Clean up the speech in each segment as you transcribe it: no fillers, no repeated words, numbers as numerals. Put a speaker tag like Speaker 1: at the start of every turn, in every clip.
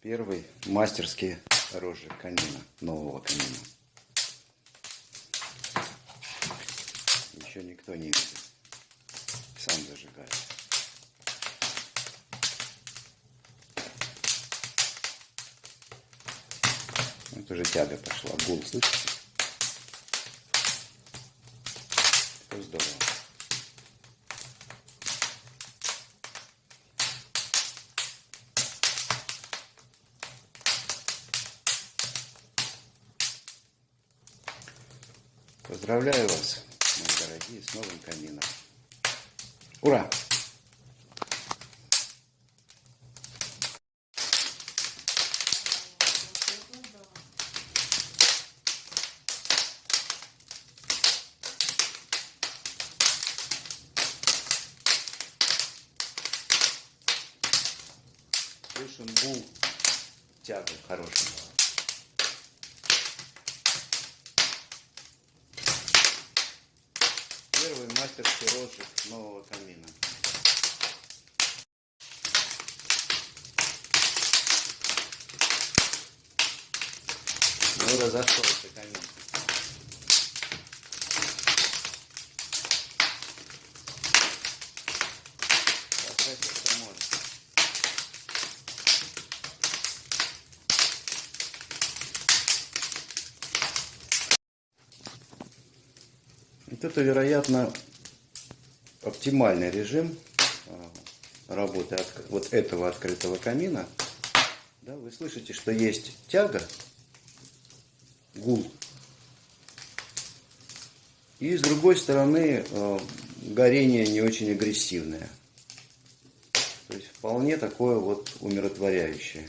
Speaker 1: Первый мастерский розжиг камина, нового камина. Еще никто не видел. Сам зажигает. Вот уже тяга пошла. Гул, слышите? Все здорово. Поздравляю вас, мои дорогие, с новым камином. Ура! Слышен гул тягу хороший. Первый мастерский розжиг нового камина. Ну, разошелся камин. Поставьте, что может. Вот это, вероятно, оптимальный режим работы вот этого открытого камина. Да, вы слышите, что есть тяга, гул. И с другой стороны горение не очень агрессивное. То есть вполне такое вот умиротворяющее.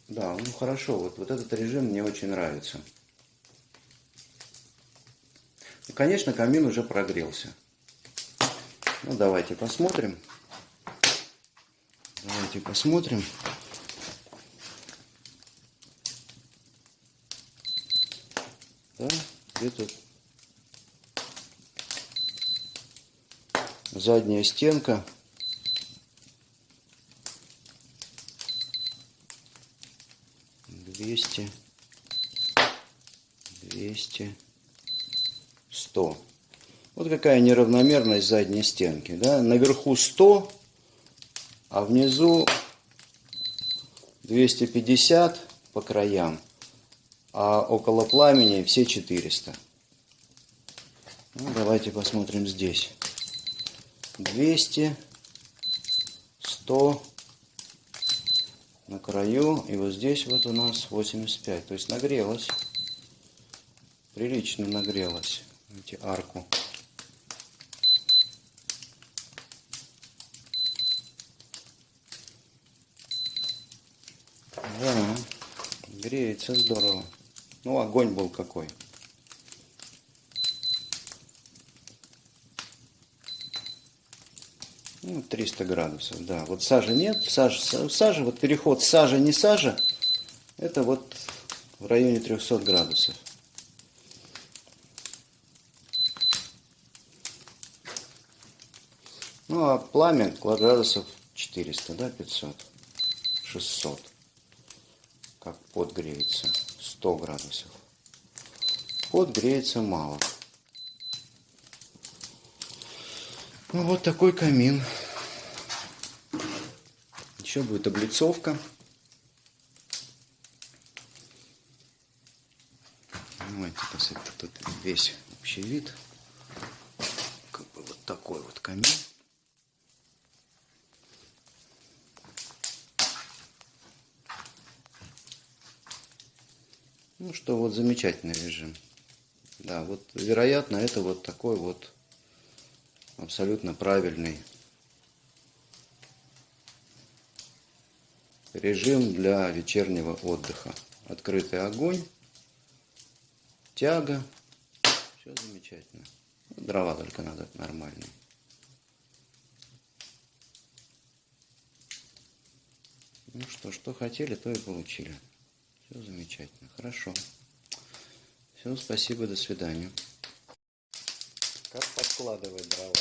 Speaker 1: Да, ну хорошо, вот этот режим мне очень нравится. Ну, конечно, камин уже прогрелся. Ну, давайте посмотрим. Давайте посмотрим. Да, где-то задняя стенка. 200, 200, 100. Вот какая неравномерность задней стенки. Да? Наверху 100, а внизу 250 по краям, а около пламени все 400. Ну, давайте посмотрим здесь. 200, 100 на краю, и вот здесь вот у нас 85. То есть нагрелась. Прилично нагрелась. Видите, арку. Да, греется здорово. Ну, огонь был какой. Ну, 300 градусов, да. Вот сажи нет, сажа, вот переход сажа, не сажа, это вот в районе 300 градусов. Ну, а пламя градусов 400, да, 500, 600. Как подгреется, 100 градусов. Подгреется мало. Ну, вот такой камин. Еще будет облицовка. Давайте посмотрим, тут весь общий вид. Как бы вот такой вот камин. Ну что, вот замечательный режим. Да, вот вероятно, это вот такой вот абсолютно правильный режим для вечернего отдыха. Открытый огонь, тяга, все замечательно. Дрова только надо нормальные. Ну что хотели, то и получили. Все замечательно, хорошо. Все, спасибо, до свидания. Как подкладывать дрова?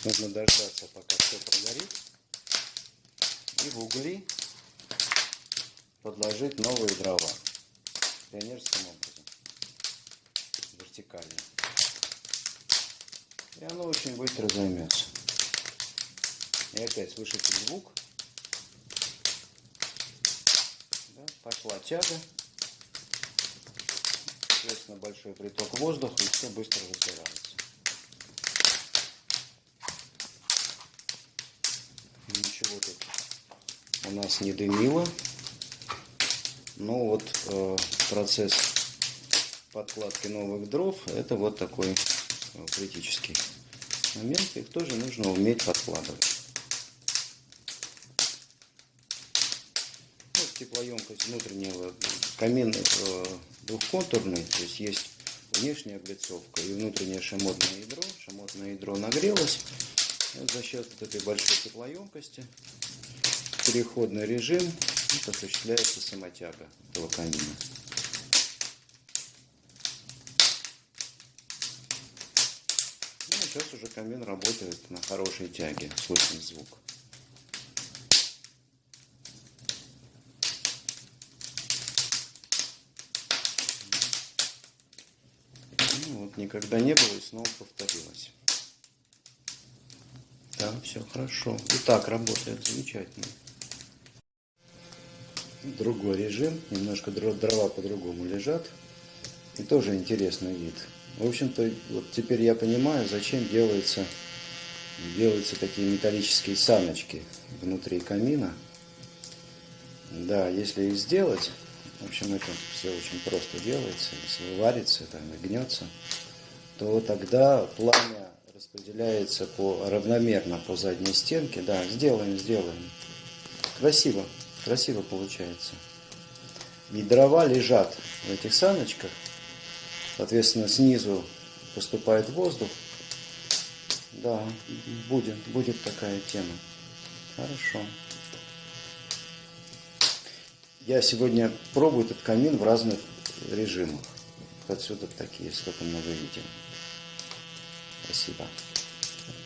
Speaker 1: Нужно дождаться, пока все прогорит. И в угли подложить новые дрова. Пионерским образом. Вертикально. И оно очень быстро займется. И опять слышите звук. Да, пошла тяга. Соответственно, большой приток воздуха, и все быстро разгорается. Ничего тут у нас не дымило. Но вот процесс подкладки новых дров, это вот такой критический момент. Их тоже нужно уметь подкладывать. Вот теплоемкость внутреннего камина двухконтурный, то есть есть внешняя облицовка и внутреннее шамотное ядро. Шамотное ядро нагрелось. Вот за счет вот этой большой теплоемкости переходный режим осуществляется самотяга этого камина. Ну, сейчас уже камин работает на хорошей тяге, слышен звук. Ну, вот никогда не было и снова повторилось. Да, все хорошо. И так работает замечательно. Другой режим, немножко дрова по-другому лежат. И тоже интересный вид. В общем-то, вот теперь я понимаю, зачем делаются такие металлические саночки внутри камина. Да, если их сделать, в общем, это все очень просто делается. Если варится, там и гнется, то тогда пламя распределяется равномерно по задней стенке. Да, сделаем. Красиво получается. И дрова лежат в этих саночках. Соответственно, снизу поступает воздух. Да, будет такая тема. Хорошо. Я сегодня пробую этот камин в разных режимах. Отсюда такие, сколько много видео. Спасибо.